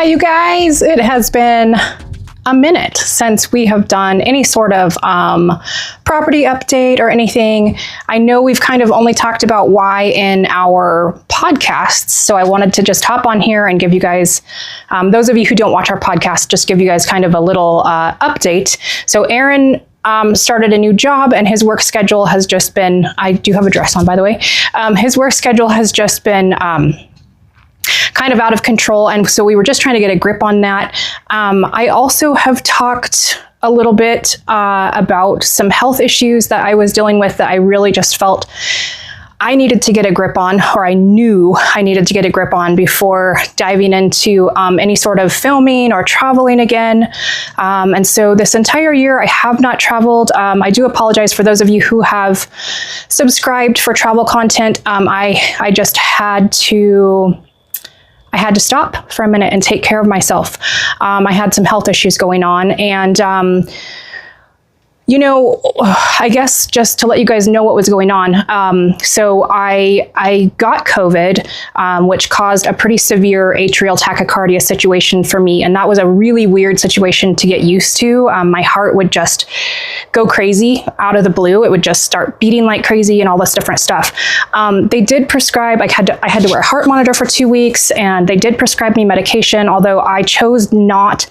Hi, you guys. It has been a minute since we have done any sort of property update or anything. I know we've kind of only talked about why in our podcasts, so I wanted to just hop on here and give you guys, those of you who don't watch our podcast, just give you guys kind of a little update. So Aaron started a new job, and his work schedule has just been, I do have a dress on, by the way. His work schedule has just been kind of out of control, and so we were just trying to get a grip on that. I also have talked a little bit about some health issues that I was dealing with that I really just felt I needed to get a grip on, or I knew I needed to get a grip on before diving into any sort of filming or traveling again. And so this entire year I have not traveled. I do apologize for those of you who have subscribed for travel content. I just had to stop for a minute and take care of myself. I had some health issues going on, and you know, I guess just to let you guys know what was going on. So I got COVID, which caused a pretty severe atrial tachycardia situation for me. And that was a really weird situation to get used to. My heart would just go crazy out of the blue. It would just start beating like crazy and all this different stuff. They did prescribe, I had to wear a heart monitor for 2 weeks, and they did prescribe me medication, although I chose not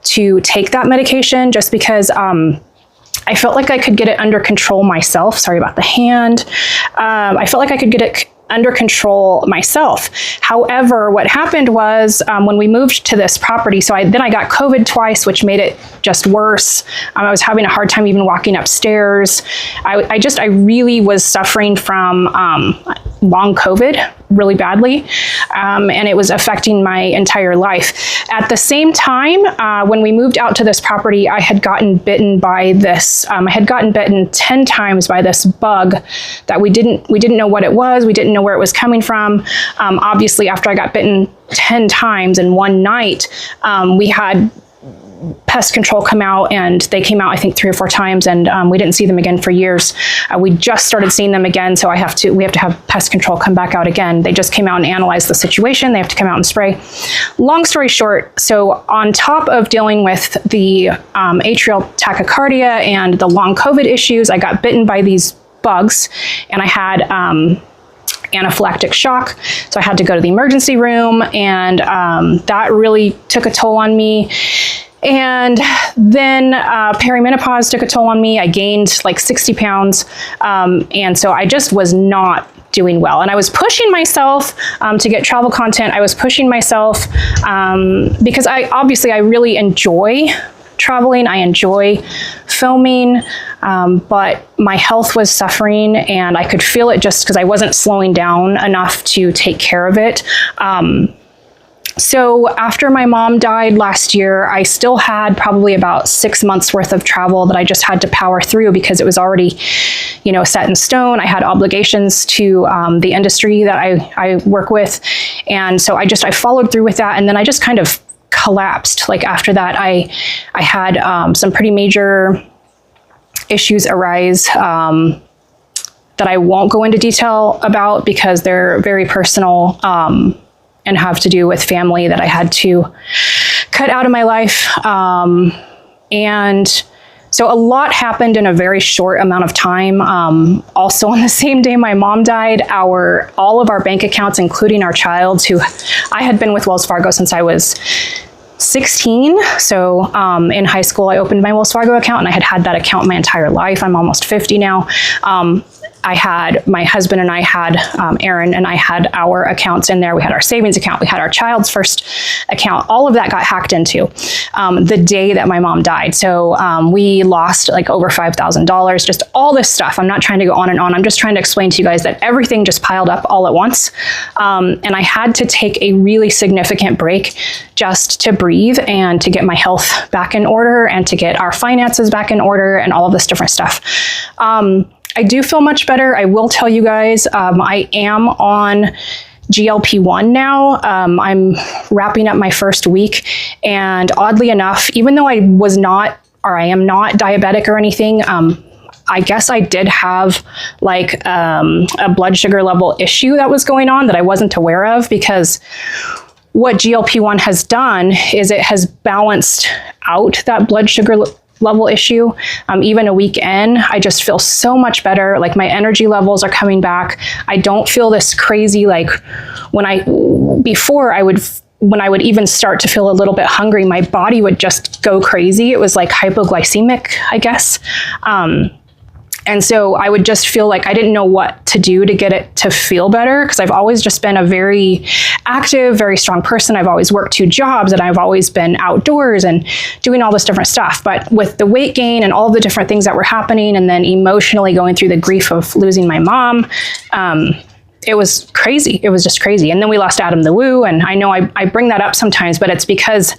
to take that medication just because I felt like I could get it under control myself. Sorry about the hand. I felt like I could get it under control myself. However, what happened was when we moved to this property, so then I got COVID twice, which made it just worse. I was having a hard time even walking upstairs. I really was suffering from long COVID really badly, and it was affecting my entire life. At the same time, when we moved out to this property, I had gotten bitten by this. I had gotten bitten 10 times by this bug that we didn't know what it was. We didn't know where it was coming from. Obviously, after I got bitten 10 times in one night, we had pest control come out, and they came out I think 3 or 4 times, and we didn't see them again for years. We just started seeing them again, so we have to have pest control come back out again. They just came out and analyzed the situation. They have to come out and spray. Long story short, so on top of dealing with the atrial tachycardia and the long COVID issues, I got bitten by these bugs, and I had anaphylactic shock. So I had to go to the emergency room, and that really took a toll on me. And then perimenopause took a toll on me. I gained like 60 pounds. And so I just was not doing well. And I was pushing myself to get travel content. I was pushing myself because I really enjoy traveling. I enjoy filming, but my health was suffering, and I could feel it just because I wasn't slowing down enough to take care of it. So after my mom died last year, I still had probably about 6 months worth of travel that I just had to power through because it was already, you know, set in stone. I had obligations to the industry that I work with. And so I followed through with that. And then I just kind of collapsed. Like after that, I had some pretty major issues arise that I won't go into detail about because they're very personal and have to do with family that I had to cut out of my life. And so a lot happened in a very short amount of time. Also on the same day my mom died, all of our bank accounts, including our child's, who I had been with Wells Fargo since I was 16. So in high school, I opened my Wells Fargo account, and I had that account my entire life. I'm almost 50 now. My husband and I had, Aaron and I had our accounts in there. We had our savings account. We had our child's first account. All of that got hacked into the day that my mom died. So we lost like over $5,000, just all this stuff. I'm not trying to go on and on. I'm just trying to explain to you guys that everything just piled up all at once. And I had to take a really significant break just to breathe and to get my health back in order and to get our finances back in order and all of this different stuff. I do feel much better. I will tell you guys, I am on GLP-1 now. I'm wrapping up my first week, and oddly enough, even though I am not diabetic or anything, I guess I did have like a blood sugar level issue that was going on that I wasn't aware of, because what GLP-1 has done is it has balanced out that blood sugar level issue. Even a week in, I just feel so much better. Like my energy levels are coming back. I don't feel this crazy, like when I would even start to feel a little bit hungry, my body would just go crazy. It was like hypoglycemic, I guess. And so I would just feel like I didn't know what to do to get it to feel better, because I've always just been a very active, very strong person. I've always worked 2 jobs and I've always been outdoors and doing all this different stuff. But with the weight gain and all the different things that were happening, and then emotionally going through the grief of losing my mom, it was crazy. It was just crazy. And then we lost Adam the Woo. And I know I bring that up sometimes, but it's because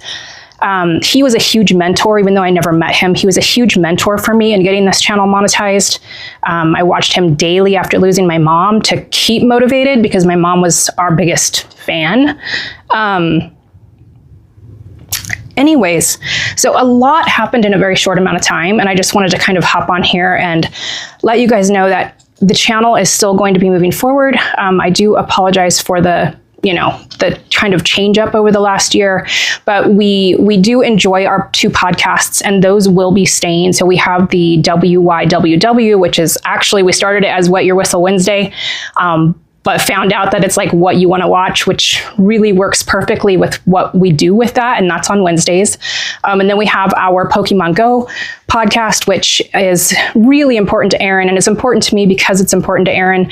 he was a huge mentor. Even though I never met him, he was a huge mentor for me in getting this channel monetized. I watched him daily after losing my mom to keep motivated, because my mom was our biggest fan. Anyways, so a lot happened in a very short amount of time, and I just wanted to kind of hop on here and let you guys know that the channel is still going to be moving forward. I do apologize for the kind of change up over the last year, but we do enjoy our 2 podcasts, and those will be staying. So we have the WYWW, which is actually, we started it as Wet Your Whistle Wednesday, but found out that it's like What You Want to Watch, which really works perfectly with what we do with that. And that's on Wednesdays. And then we have our Pokemon Go podcast, which is really important to Aaron, and it's important to me because it's important to Aaron.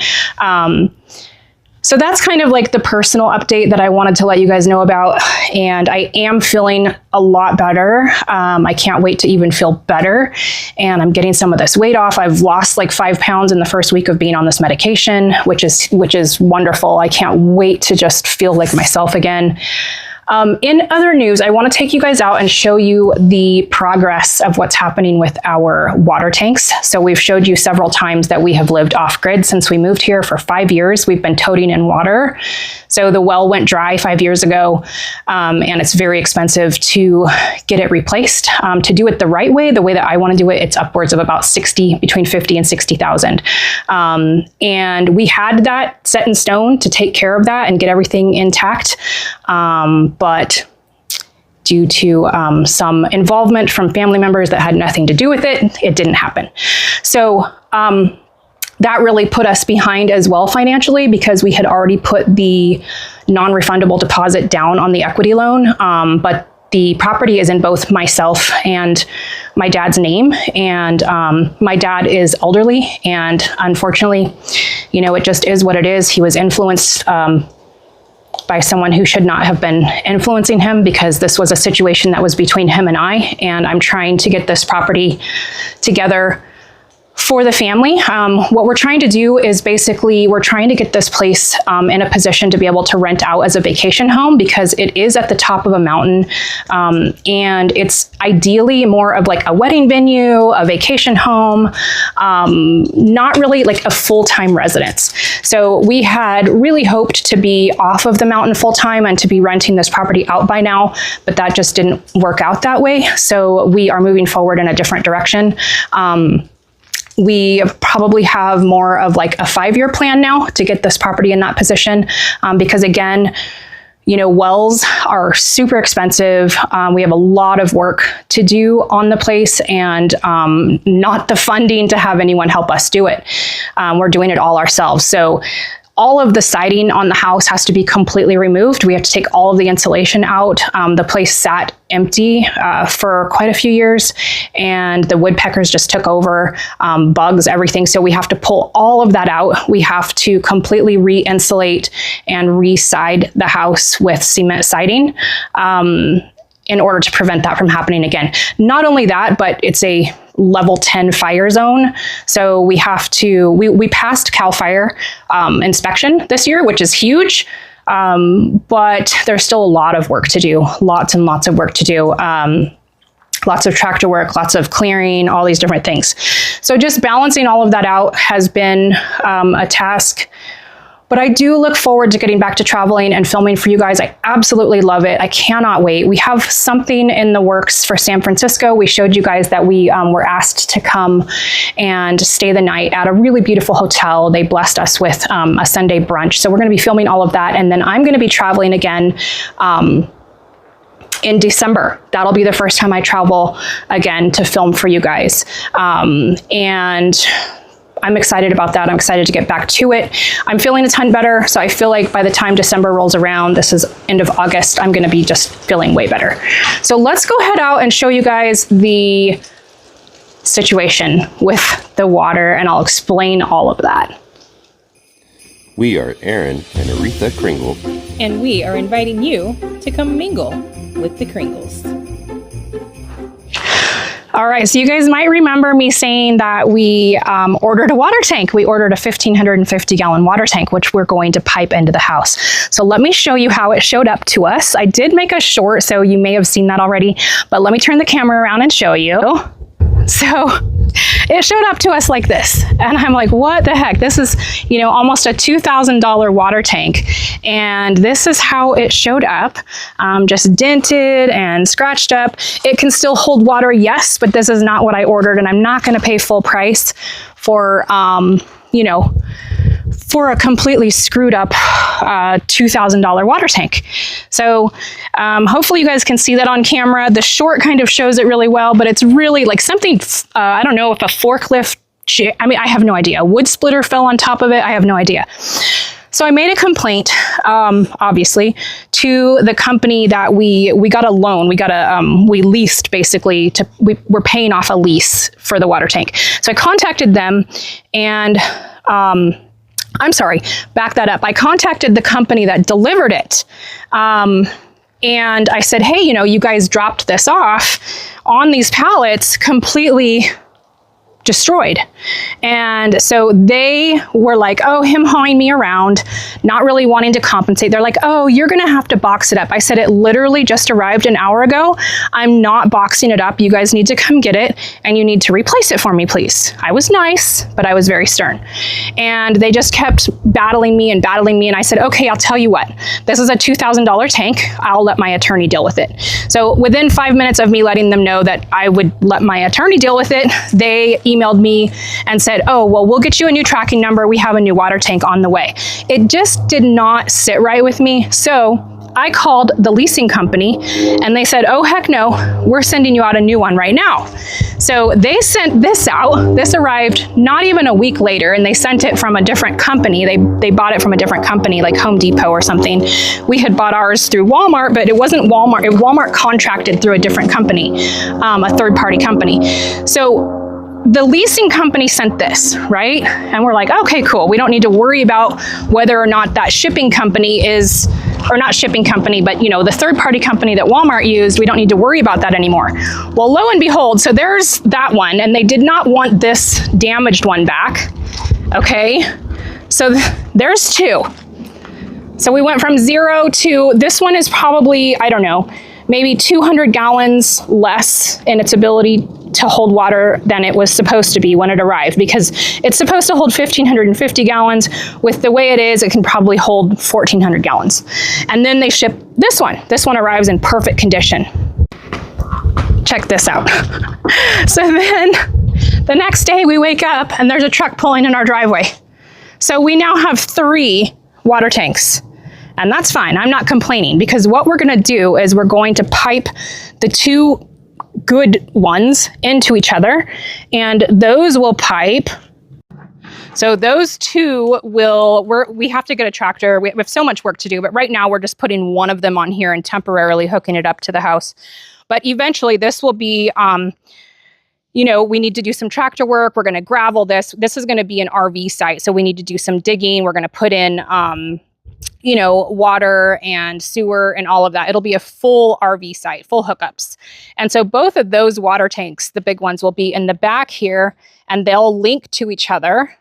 So that's kind of like the personal update that I wanted to let you guys know about. And I am feeling a lot better. I can't wait to even feel better. And I'm getting some of this weight off. I've lost like 5 pounds in the first week of being on this medication, which is wonderful. I can't wait to just feel like myself again. In other news, I want to take you guys out and show you the progress of what's happening with our water tanks. So we've showed you several times that we have lived off grid since we moved here. For 5 years. We've been toting in water. So the well went dry 5 years ago, and it's very expensive to get it replaced. To do it the right way, the way that I want to do it, it's upwards of about between 50 and 60,000. And we had that set in stone to take care of that and get everything intact. But due to some involvement from family members that had nothing to do with it, it didn't happen. So that really put us behind as well financially, because we had already put the non-refundable deposit down on the equity loan. But the property is in both myself and my dad's name. And my dad is elderly, and unfortunately, it just is what it is. He was influenced by someone who should not have been influencing him, because this was a situation that was between him and I'm trying to get this property together for the family. What we're trying to do is basically, we're trying to get this place in a position to be able to rent out as a vacation home, because it is at the top of a mountain, and it's ideally more of like a wedding venue, a vacation home, not really like a full-time residence. So we had really hoped to be off of the mountain full-time and to be renting this property out by now, but that just didn't work out that way. So we are moving forward in a different direction. We probably have more of like a 5-year plan now to get this property in that position, because again, wells are super expensive. We have a lot of work to do on the place, and not the funding to have anyone help us do it. We're doing it all ourselves. So all of the siding on the house has to be completely removed. We have to take all of the insulation out. The place sat empty for quite a few years, and the woodpeckers just took over, bugs, everything. So we have to pull all of that out. We have to completely re-insulate and re-side the house with cement siding in order to prevent that from happening again. Not only that, but it's a level 10 fire zone. So we have to, we passed CAL FIRE inspection this year, which is huge. But there's still a lot of work to do, lots and lots of work to do. Lots of tractor work, lots of clearing, all these different things. So just balancing all of that out has been a task But I do look forward to getting back to traveling and filming for you guys. I absolutely love it. I cannot wait. We have something in the works for San Francisco. We showed you guys that we were asked to come and stay the night at a really beautiful hotel. They blessed us with a Sunday brunch. So we're going to be filming all of that. And then I'm going to be traveling again in December. That'll be the first time I travel again to film for you guys. And I'm excited about that. I'm excited to get back to it. I'm feeling a ton better. So I feel like by the time December rolls around, this is end of August, I'm going to be just feeling way better. So let's go head out and show you guys the situation with the water, and I'll explain all of that. We are Aaron and Aretha Kringle. And we are inviting you to come mingle with the Kringles. All right, so you guys might remember me saying that we ordered a water tank. We ordered a 1,550-gallon water tank, which we're going to pipe into the house. So let me show you how it showed up to us. I did make a short, so you may have seen that already, but let me turn the camera around and show you. So it showed up to us like this. And I'm like, what the heck? This is, you know, almost a $2,000 water tank. And this is how it showed up, just dented and scratched up. It can still hold water, yes, but this is not what I ordered. And I'm not going to pay full price for, you know, for a completely screwed up $2,000 water tank. So hopefully you guys can see that on camera. The short kind of shows it really well, but it's really like something, I don't know if a forklift, I mean, I have no idea. A wood splitter fell on top of it. I have no idea. So I made a complaint, obviously, to the company that we got a loan. We leased basically we're paying off a lease for the water tank. So I contacted them and, I'm sorry, back that up. I contacted the company that delivered it. And I said, hey, you know, you guys dropped this off on these pallets completely destroyed. And so they were like, oh, hawing me around, not really wanting to compensate. They're like, oh, you're going to have to box it up. I said, it literally just arrived an hour ago. I'm not boxing it up. You guys need to come get it and you need to replace it for me, please. I was nice, but I was very stern. And they just kept battling me. And I said, okay, I'll tell you what, this is a $2,000 tank. I'll let my attorney deal with it. So within 5 minutes of me letting them know that I would let my attorney deal with it, they emailed me and said, oh, well, we'll get you a new tracking number. We have a new water tank on the way. It just did not sit right with me. So I called the leasing company and they said, oh, heck no, we're sending you out a new one right now. So they sent this out. This arrived not even a week later, and they sent it from a different company. They bought it from a different company, like Home Depot or something. We had bought ours through Walmart, but it wasn't Walmart. Walmart contracted through a different company, a third-party company. So the leasing company sent this, right? And we're like, okay, cool. We don't need to worry about whether or not that shipping company is, or not shipping company, but you know, the third-party company that Walmart used, we don't need to worry about that anymore. Well, lo and behold, so there's that one, and they did not want this damaged one back. Okay, so there's two. So we went from 0 to, this one is probably, I don't know, maybe 200 gallons less in its ability to hold water than it was supposed to be when it arrived, because it's supposed to hold 1,550 gallons. With the way it is, it can probably hold 1,400 gallons. And then they ship this one. This one arrives in perfect condition. Check this out. So then the next day we wake up and there's a truck pulling in our driveway. So we now have 3 water tanks. And that's fine. I'm not complaining, because what we're going to do is we're going to pipe the 2 good ones into each other, and those will pipe. So those 2 will, we have to get a tractor. We have so much work to do, but right now we're just putting one of them on here and temporarily hooking it up to the house. But eventually this will be, you know, we need to do some tractor work. We're going to gravel this. This is going to be an RV site. So we need to do some digging. We're going to put in, you know, water and sewer and all of that. It'll be a full RV site, full hookups. And so both of those water tanks, the big ones, will be in the back here, and they'll link to each other.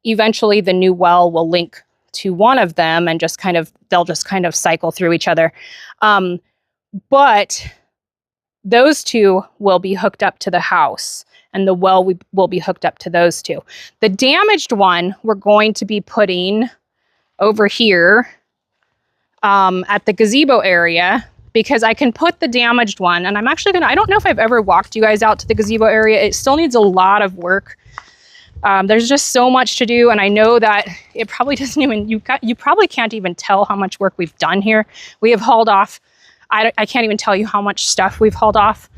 Eventually the new well will link to one of them and they'll just kind of cycle through each other. But those 2 will be hooked up to the house, and the well will be hooked up to those 2. The damaged one, we're going to be putting over here at the gazebo area, because I can put the damaged one, and I'm actually gonna, I don't know if I've ever walked you guys out to the gazebo area. It still needs a lot of work. There's just so much to do, and I know that it probably doesn't even, you probably can't even tell how much work we've done here. We have hauled off, I can't even tell you how much stuff we've hauled off,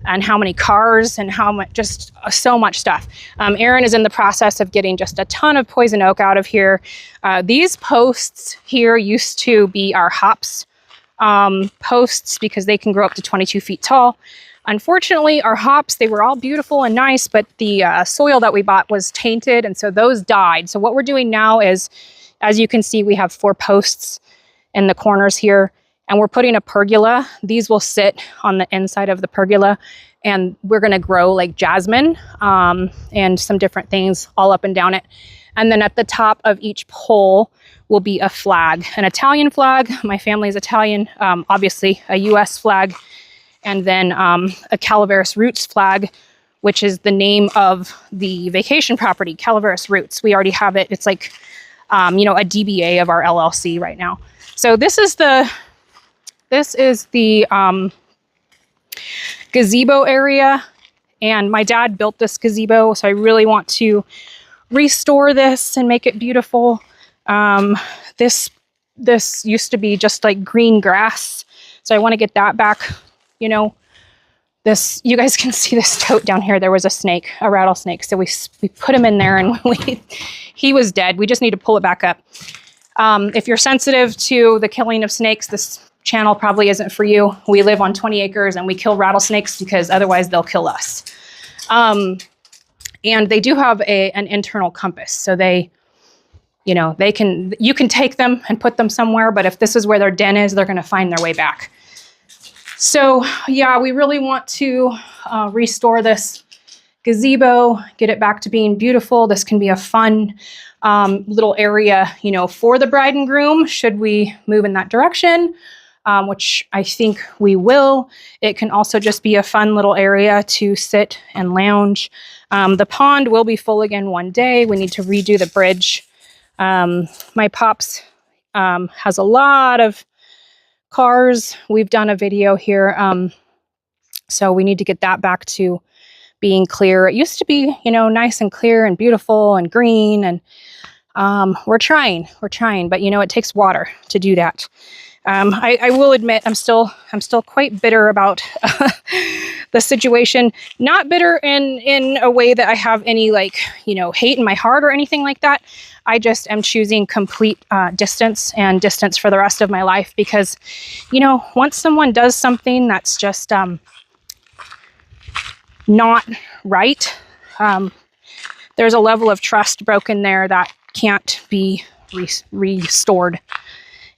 and how many cars, and how much, just so much stuff. Aaron is in the process of getting just a ton of poison oak out of here. These posts here used to be our hops posts, because they can grow up to 22 feet tall. Unfortunately, our hops, they were all beautiful and nice, but the soil that we bought was tainted, and so those died. So what we're doing now is, as you can see, we have 4 posts in the corners here, and we're putting a pergola. These will sit on the inside of the pergola, and we're gonna grow like jasmine and some different things all up and down it. And then at the top of each pole will be a flag, an Italian flag. My family is Italian, obviously a US flag, and then a Calaveras Roots flag, which is the name of the vacation property, Calaveras Roots. We already have it. It's like, you know, a DBA of our LLC right now. So this is the gazebo area, and my dad built this gazebo, so I really want to restore this and make it beautiful. This used to be just like green grass, so I want to get that back. You know, this, you guys can see this tote down here. There was a snake, a rattlesnake, so we put him in there, and he was dead. We just need to pull it back up. If you're sensitive to the killing of snakes, this channel probably isn't for you. We live on 20 acres and we kill rattlesnakes because otherwise they'll kill us. And they do have an internal compass. So they, you know, you can take them and put them somewhere, but if this is where their den is, they're going to find their way back. So yeah, we really want to restore this gazebo, get it back to being beautiful. This can be a fun little area, you know, for the bride and groom, should we move in that direction, which I think we will. It can also just be a fun little area to sit and lounge. The pond will be full again one day. We need to redo the bridge. My pops has a lot of cars. We've done a video here. So we need to get that back to being clear. It used to be, you know, nice and clear and beautiful and green, and we're trying, but you know, it takes water to do that. I will admit I'm still quite bitter about the situation. Not bitter in a way that I have any, like, you know, hate in my heart or anything like that. I just am choosing complete distance for the rest of my life, because, you know, once someone does something that's just not right, there's a level of trust broken there that can't be restored.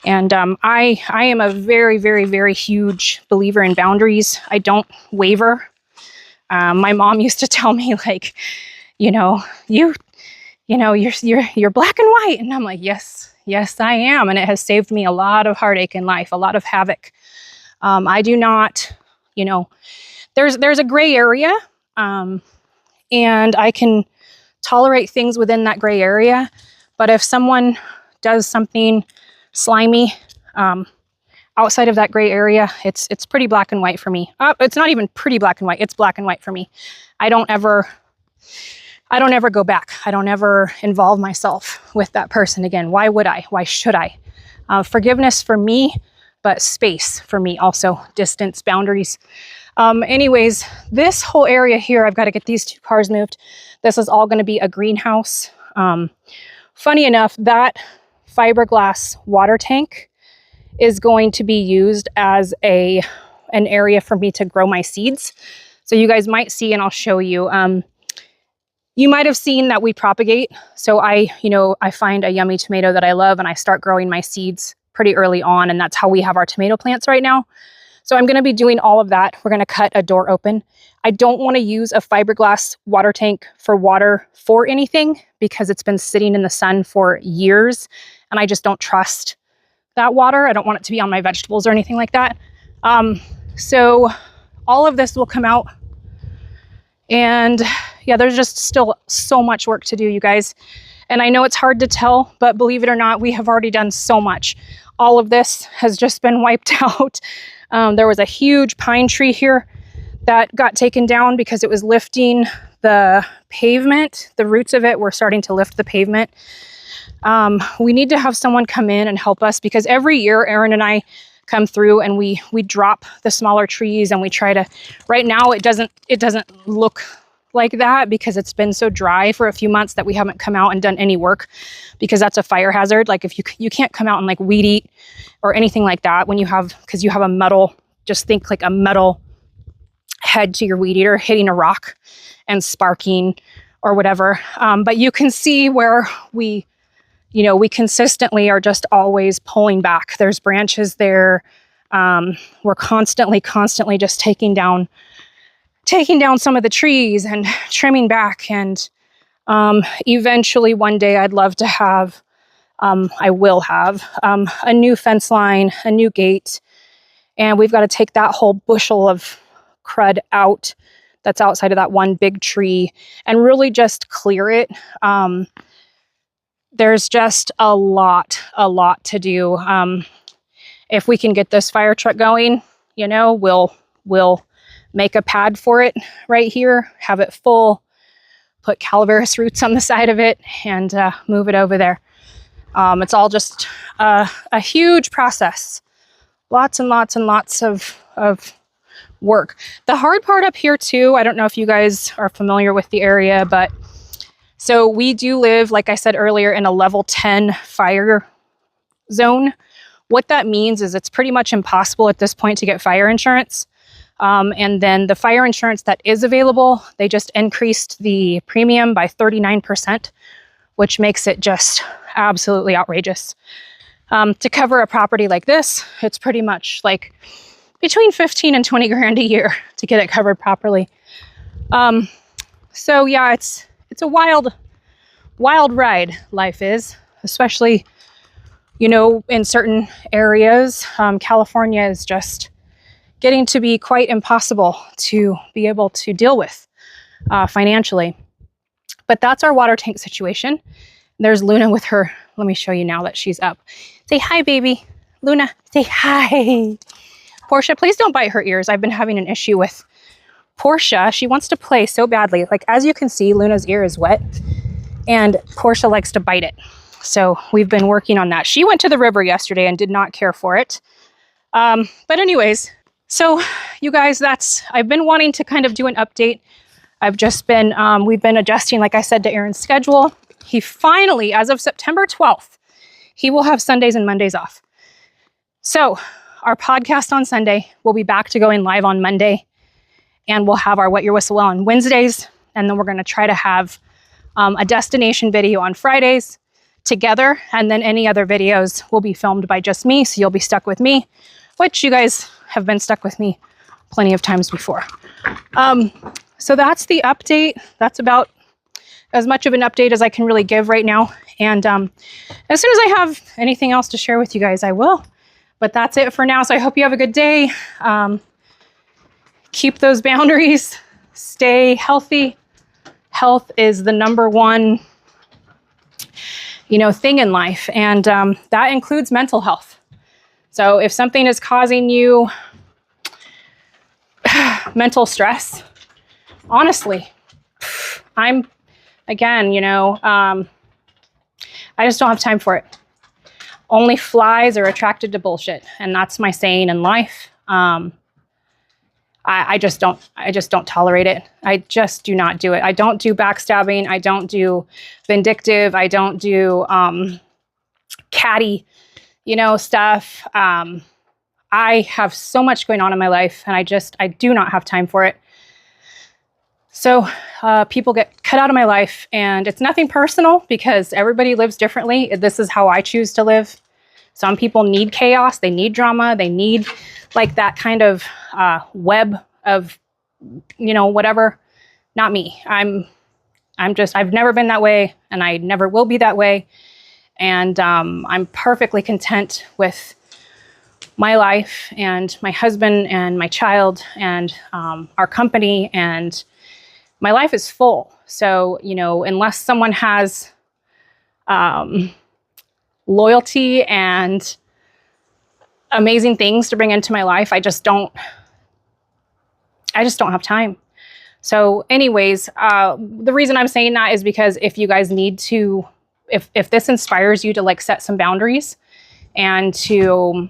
And I am a very, very, very huge believer in boundaries. I don't waver. My mom used to tell me, like, you know, you're black and white. And I'm like, yes, I am. And it has saved me a lot of heartache in life, a lot of havoc. I do not, you know, there's a gray area, and I can tolerate things within that gray area. But if someone does something slimy outside of that gray area, it's pretty black and white for me. It's not even pretty black and white, it's black and white for me. I don't ever go back. I don't ever involve myself with that person again. Why would I? Why should I? Forgiveness for me, but space for me also. Distance, boundaries. Anyways, this whole area here, I've got to get these 2 cars moved. This is all going to be a greenhouse. Funny enough, that fiberglass water tank is going to be used as an area for me to grow my seeds. So you guys might see, and I'll show you, you might have seen that we propagate. So I find a yummy tomato that I love, and I start growing my seeds pretty early on, and that's how we have our tomato plants right now. So I'm going to be doing all of that. We're going to cut a door open. I don't want to use a fiberglass water tank for water for anything, because it's been sitting in the sun for years, and I just don't trust that water. I don't want it to be on my vegetables or anything like that. So all of this will come out. And yeah, there's just still so much work to do, you guys. And I know it's hard to tell, but believe it or not, we have already done so much. All of this has just been wiped out. There was a huge pine tree here that got taken down because it was lifting the pavement. The roots of it were starting to lift the pavement. We need to have someone come in and help us, because every year Aaron and I come through and we drop the smaller trees, and we try to, right now it doesn't look like that because it's been so dry for a few months that we haven't come out and done any work, because that's a fire hazard. Like if you can't come out and like weed eat or anything like that when you have, because you have a metal, just think like a metal head to your weed eater hitting a rock and sparking or whatever. But you can see where we consistently are just always pulling back. There's branches there. We're constantly just taking down some of the trees and trimming back. And eventually one day I'd love to have, I will have a new fence line, a new gate. And we've got to take that whole bushel of crud out that's outside of that one big tree and really just clear it. There's just a lot to do. If we can get this fire truck going, we'll make a pad for it right here, have it full, put calaveras roots on the side of it, and move it over there. It's all just a huge process. Lots and lots and lots of work. The hard part up here too, I don't know if you guys are familiar with the area, but so we do live, like I said earlier, in a level 10 fire zone. What that means is it's pretty much impossible at this point to get fire insurance. And then the fire insurance that is available, they just increased the premium by 39%, which makes it just absolutely outrageous. To cover a property like this, it's pretty much like between 15 and 20 grand a year to get it covered properly. So yeah, it's a wild ride, life is, especially, in certain areas. California is just getting to be quite impossible to be able to deal with financially. But that's our water tank situation. There's Luna with her. Let me show you now that she's up. Say hi, baby. Luna, say hi. Portia, please don't bite her ears. I've been having an issue with Portia. She wants to play so badly. Like, as you can see, Luna's ear is wet and Portia likes to bite it. So we've been working on that. She went to the river yesterday and did not care for it. But anyways, so you guys, I've been wanting to kind of do an update. I've just been, we've been adjusting, like I said, to Aaron's schedule. He finally, as of September 12th, he will have Sundays and Mondays off. So our podcast on Sunday, we'll be back to going live on Monday, and we'll have our Wet Your Whistle on Wednesdays. And then we're going to try to have a destination video on Fridays together. And then any other videos will be filmed by just me. So you'll be stuck with me, which you guys have been stuck with me plenty of times before. So that's the update. That's about as much of an update as I can really give right now. And as soon as I have anything else to share with you guys, I will. But that's it for now. So I hope you have a good day. Keep those boundaries. Stay healthy. Health is the number one, thing in life. And that includes mental health. So if something is causing you mental stress, honestly, I just don't have time for it. Only flies are attracted to bullshit. And that's my saying in life. I just don't tolerate it. I just do not do it. I don't do backstabbing. I don't do vindictive. I don't do catty, stuff. I have so much going on in my life, and I do not have time for it. So people get cut out of my life, and it's nothing personal because everybody lives differently. This is how I choose to live. Some people need chaos. They need drama. They need like that kind of web of, whatever. Not me. I've never been that way, and I never will be that way. And I'm perfectly content with my life and my husband and my child and our company, and my life is full. So, unless someone has loyalty and amazing things to bring into my life. I just don't have time. So anyways, the reason I'm saying that is because if you guys need to, if this inspires you to like set some boundaries and to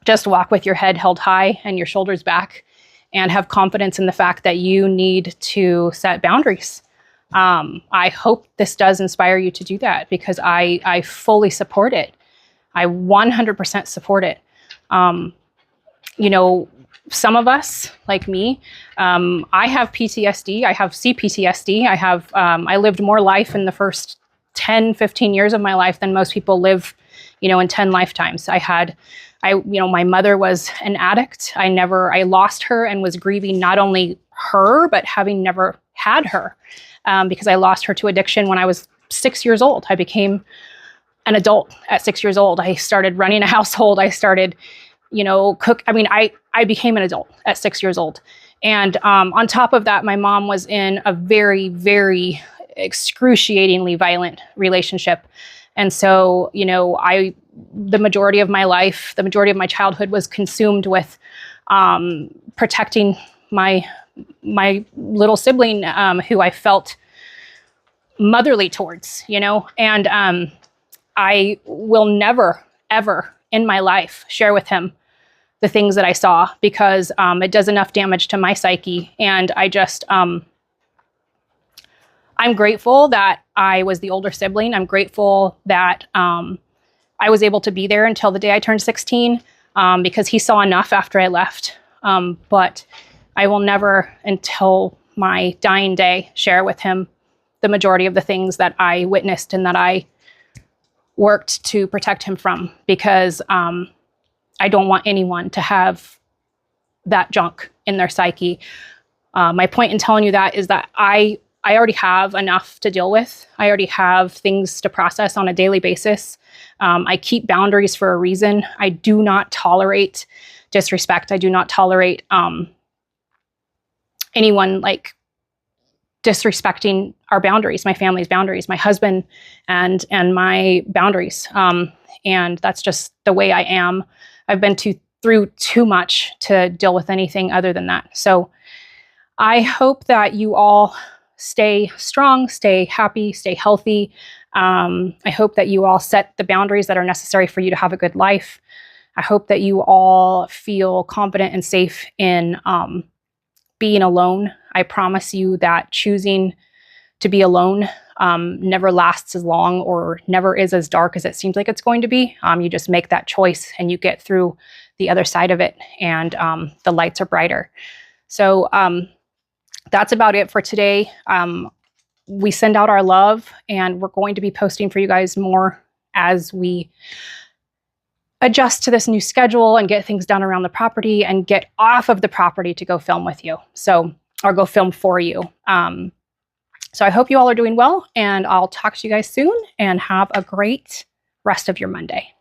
just walk with your head held high and your shoulders back and have confidence in the fact that you need to set boundaries. I hope this does inspire you to do that, because I fully support it. I 100% support it. You know, some of us, like me, I have PTSD, I have CPTSD, I lived more life in the first 10, 15 years of my life than most people live, you know, in 10 lifetimes. My mother was an addict. I lost her and was grieving not only her, but having never had her, because I lost her to addiction when I was 6 years old. I became an adult at 6 years old. I started running a household. I started, you know, I became an adult at 6 years old. And on top of that, my mom was in a very, very excruciatingly violent relationship. And so, you know, the majority of my life, the majority of my childhood was consumed with protecting my little sibling, who I felt motherly towards, you know, and I will never, ever in my life share with him the things that I saw, because it does enough damage to my psyche. And I'm grateful that I was the older sibling. I'm grateful that I was able to be there until the day I turned 16, because he saw enough after I left. But I will never, until my dying day, share with him the majority of the things that I witnessed and that I worked to protect him from, because I don't want anyone to have that junk in their psyche. My point in telling you that is that I already have enough to deal with. I already have things to process on a daily basis. I keep boundaries for a reason. I do not tolerate disrespect. I do not tolerate anyone like disrespecting our boundaries, my family's boundaries, my husband and my boundaries. And that's just the way I am. I've been through too much to deal with anything other than that. So I hope that you all stay strong, stay happy, stay healthy. I hope that you all set the boundaries that are necessary for you to have a good life. I hope that you all feel confident and safe in being alone. I promise you that choosing to be alone never lasts as long or never is as dark as it seems like it's going to be. You just make that choice and you get through the other side of it, and the lights are brighter. So that's about it for today. We send out our love, and we're going to be posting for you guys more as we adjust to this new schedule and get things done around the property and get off of the property to go film with you. Or go film for you. So I hope you all are doing well, and I'll talk to you guys soon, and have a great rest of your Monday.